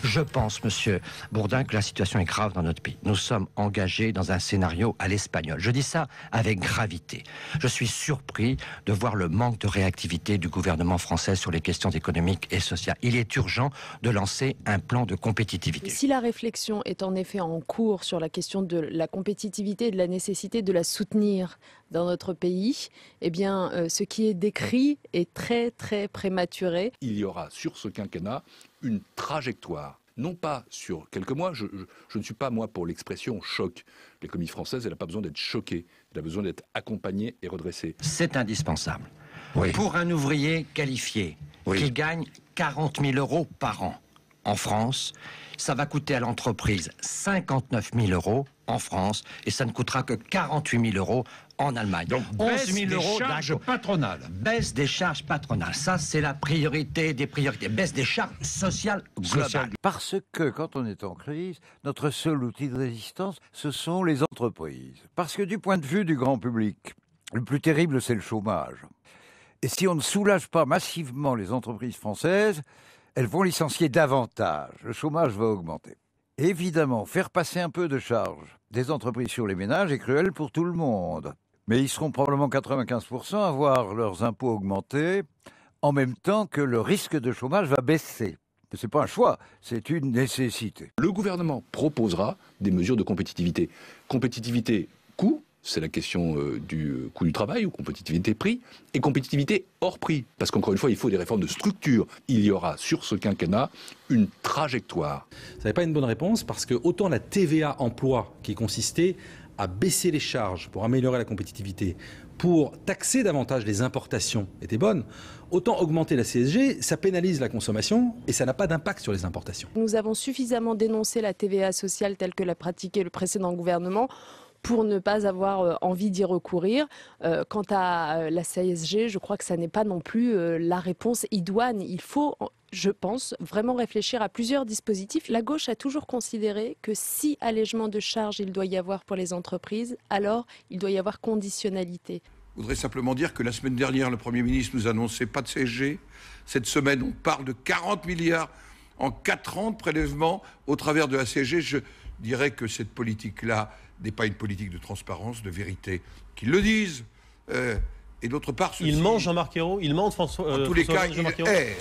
Je pense, monsieur Bourdin, que la situation est grave dans notre pays. Nous sommes engagés dans un scénario à l'espagnol. Je dis ça avec gravité. Je suis surpris de voir le manque de réactivité du gouvernement français sur les questions économiques et sociales. Il est urgent de lancer un plan de compétitivité. Si la réflexion est en effet en cours sur la question de la compétitivité et de la nécessité de la soutenir dans notre pays, eh bien, ce qui est décrit est très, très prématuré. Il y aura sur ce quinquennat une trajectoire. Non pas sur quelques mois, je ne suis pas moi pour l'expression choc. L'économie française, elle n'a pas besoin d'être choquée, elle a besoin d'être accompagnée et redressée. C'est indispensable. Oui. Pour un ouvrier qualifié qui gagne 40 000 euros par an en France, ça va coûter à l'entreprise 59 000 euros en France et ça ne coûtera que 48 000 euros en Allemagne. Donc, 11 000 des euros charges patronales. Baisse des charges patronales. Ça, c'est la priorité des priorités. Baisse des charges sociales globales. Parce que quand on est en crise, notre seul outil de résistance, ce sont les entreprises. Parce que du point de vue du grand public, le plus terrible, c'est le chômage. Et si on ne soulage pas massivement les entreprises françaises, elles vont licencier davantage. Le chômage va augmenter. Évidemment, faire passer un peu de charge des entreprises sur les ménages est cruel pour tout le monde. Mais ils seront probablement 95% à voir leurs impôts augmenter en même temps que le risque de chômage va baisser. Ce n'est pas un choix, c'est une nécessité. Le gouvernement proposera des mesures de compétitivité. Compétitivité coût, c'est la question du coût du travail ou compétitivité prix, et compétitivité hors prix. Parce qu'encore une fois, il faut des réformes de structure. Il y aura sur ce quinquennat une trajectoire. Ça n'est pas une bonne réponse parce que autant la TVA emploi qui consistait à baisser les charges pour améliorer la compétitivité, pour taxer davantage les importations était bonne, autant augmenter la CSG, ça pénalise la consommation et ça n'a pas d'impact sur les importations. Nous avons suffisamment dénoncé la TVA sociale telle que l'a pratiquée le précédent gouvernement pour ne pas avoir envie d'y recourir. Quant à la CSG, je crois que ça n'est pas non plus la réponse idoine. Il faut, je pense, vraiment réfléchir à plusieurs dispositifs. La gauche a toujours considéré que si allègement de charges il doit y avoir pour les entreprises, alors il doit y avoir conditionnalité. Je voudrais simplement dire que la semaine dernière, le Premier ministre nous annonçait pas de CSG. Cette semaine, on parle de 40 milliards en 4 ans de prélèvement au travers de la CSG. Je dirais que cette politique-là n'est pas une politique de transparence, de vérité. Qu'ils le disent. Et d'autre part, il ment Jean-Marc Ayrault, il ment François. En tous les cas, Jean-Marc il Ayrault. erre.